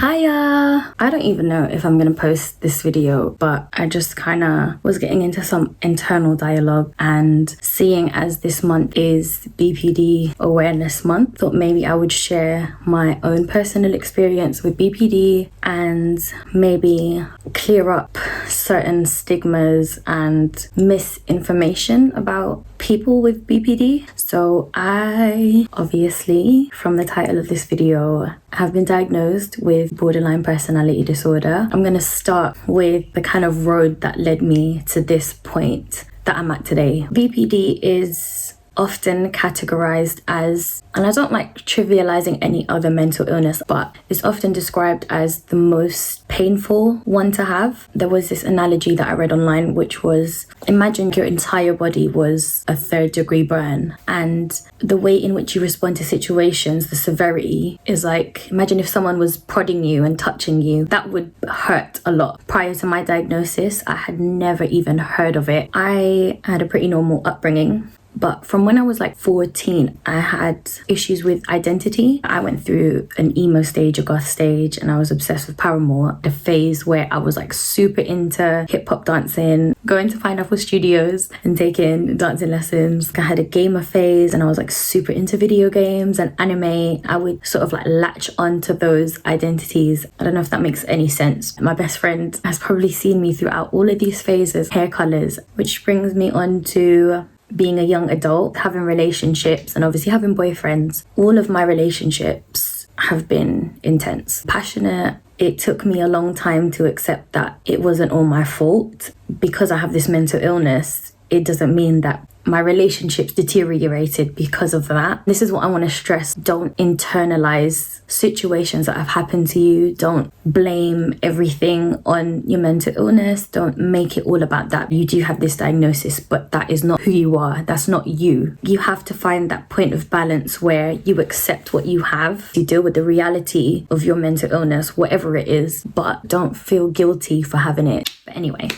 Hiya! I don't even know if I'm gonna post this video, but I just kind of was getting into some internal dialogue, and seeing as this month is BPD Awareness Month, thought maybe I would share my own personal experience with BPD and maybe clear up certain stigmas and misinformation about people with BPD. So I obviously, from the title of this video, have been diagnosed with borderline personality disorder. I'm going to start with the kind of road that led me to this point that I'm at today. BPD is often categorized as, and I don't like trivializing any other mental illness, but it's often described as the most painful one to have. There was this analogy that I read online, which was, imagine your entire body was a 3rd-degree burn, and the way in which you respond to situations, the severity is like, imagine if someone was prodding you and touching you. That would hurt a lot. Prior to my diagnosis, I had never even heard of it. I had a pretty normal upbringing. But from when I was like 14, I had issues with identity. I went through an emo stage, a goth stage, and I was obsessed with Paramore. The phase where I was like super into hip hop dancing, going to Pineapple Studios and taking dancing lessons. I had a gamer phase and I was like super into video games and anime. I would sort of like latch onto those identities. I don't know if that makes any sense. My best friend has probably seen me throughout all of these phases, hair colors, which brings me on to being a young adult, having relationships, and obviously having boyfriends. All of my relationships have been intense, passionate. It took me a long time to accept that it wasn't all my fault. Because I have this mental illness, it doesn't mean that my relationships deteriorated because of that. This is what I want to stress. Don't internalize situations that have happened to you. Don't blame everything on your mental illness. Don't make it all about that. You do have this diagnosis, but that is not who you are. That's not you. You have to find that point of balance where you accept what you have. You deal with the reality of your mental illness, whatever it is, but don't feel guilty for having it. But anyway,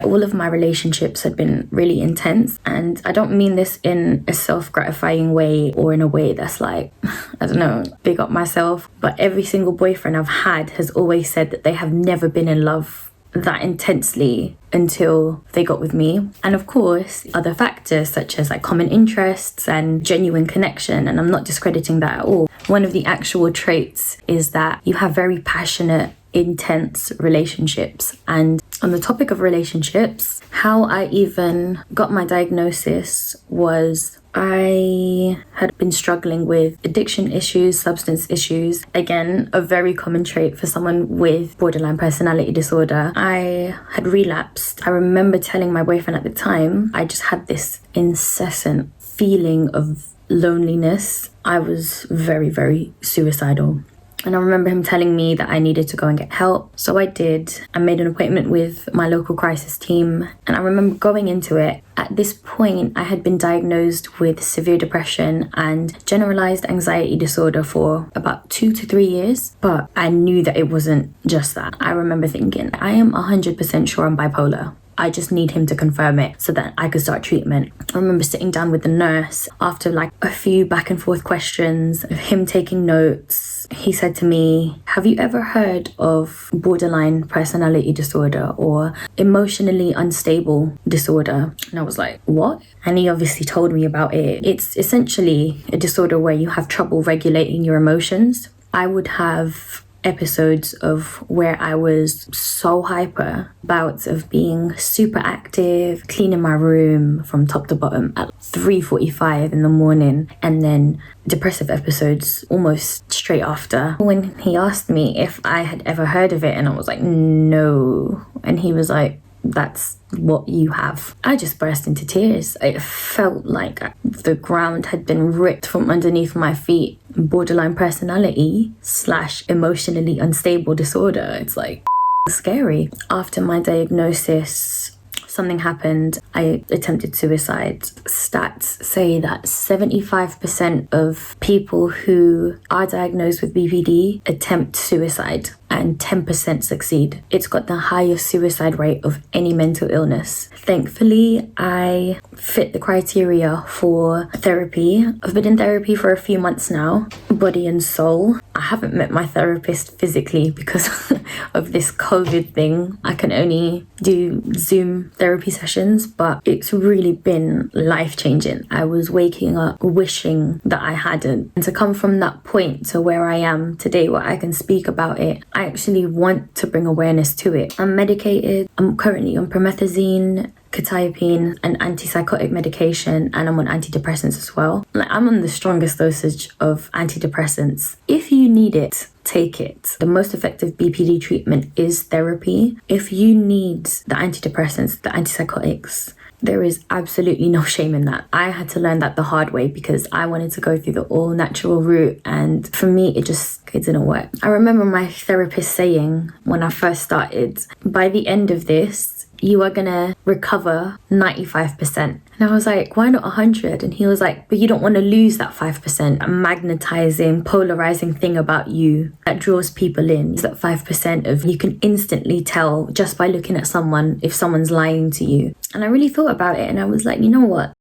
all of my relationships had been really intense, and I don't mean this in a self-gratifying way or in a way that's like, I don't know, big up myself, but every single boyfriend I've had has always said that they have never been in love that intensely until they got with me. And of course, other factors such as like common interests and genuine connection, and I'm not discrediting that at all. One of the actual traits is that you have very passionate, intense relationships. And on the topic of relationships, how I even got my diagnosis was I had been struggling with addiction issues, substance issues. Again, a very common trait for someone with borderline personality disorder. I had relapsed. I remember telling my boyfriend at the time, I just had this incessant feeling of loneliness. I was very, very suicidal. And I remember him telling me that I needed to go and get help. So I did. I made an appointment with my local crisis team. And I remember going into it. At this point, I had been diagnosed with severe depression and generalized anxiety disorder for about 2 to 3 years. But I knew that it wasn't just that. I remember thinking, I am 100% sure I'm bipolar. I just need him to confirm it so that I could start treatment. I remember sitting down with the nurse after like a few back and forth questions, of him taking notes. He said to me, have you ever heard of borderline personality disorder or emotionally unstable disorder? And I was like, what? And he obviously told me about it. It's essentially a disorder where you have trouble regulating your emotions. I would have episodes of where I was so hyper, bouts of being super active, cleaning my room from top to bottom at 3:45 in the morning, and then depressive episodes almost straight after. When he asked me if I had ever heard of it, and I was like, no, and he was like, that's what you have. I just burst into tears. It felt like the ground had been ripped from underneath my feet. Borderline personality / emotionally unstable disorder. It's like scary. After my diagnosis, something happened. I attempted suicide. Stats say that 75% of people who are diagnosed with BPD attempt suicide. and 10% succeed. It's got the highest suicide rate of any mental illness. Thankfully, I fit the criteria for therapy. I've been in therapy for a few months now, body and soul. I haven't met my therapist physically because of this COVID thing. I can only do Zoom therapy sessions, but it's really been life-changing. I was waking up wishing that I hadn't. And to come from that point to where I am today, where I can speak about it, I actually want to bring awareness to it. I'm medicated. I'm currently on promethazine, quetiapine, and antipsychotic medication, and I'm on antidepressants as well. I'm on the strongest dosage of antidepressants. If you need it, take it. The most effective BPD treatment is therapy. If you need the antidepressants, the antipsychotics, there is absolutely no shame in that. I had to learn that the hard way because I wanted to go through the all natural route, and for me it didn't work. I remember my therapist saying when I first started, by the end of this you are gonna recover 95%. And I was like, why not 100? And he was like, but you don't want to lose that 5%. A magnetizing, polarizing thing about you that draws people in is that 5% of you can instantly tell just by looking at someone if someone's lying to you. And I really thought about it and I was like, you know what?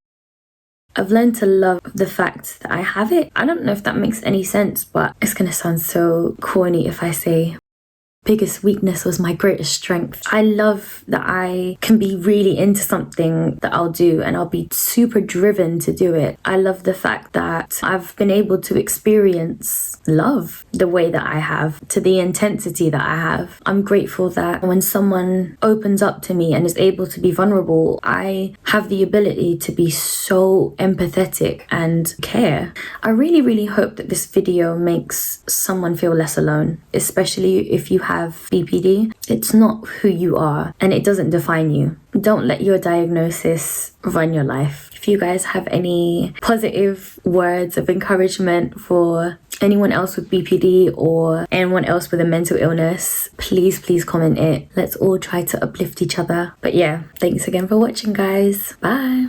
I've learned to love the fact that I have it. I don't know if that makes any sense, but it's gonna sound so corny if I say biggest weakness was my greatest strength. I love that I can be really into something that I'll do and I'll be super driven to do it. I love the fact that I've been able to experience love the way that I have, to the intensity that I have. I'm grateful that when someone opens up to me and is able to be vulnerable, I have the ability to be so empathetic and care. I really, really hope that this video makes someone feel less alone, especially if you have BPD. It's not who you are and it doesn't define you. Don't let your diagnosis run your life. If you guys have any positive words of encouragement for anyone else with BPD or anyone else with a mental illness, please comment it. Let's all try to uplift each other. But yeah, thanks again for watching, guys. Bye.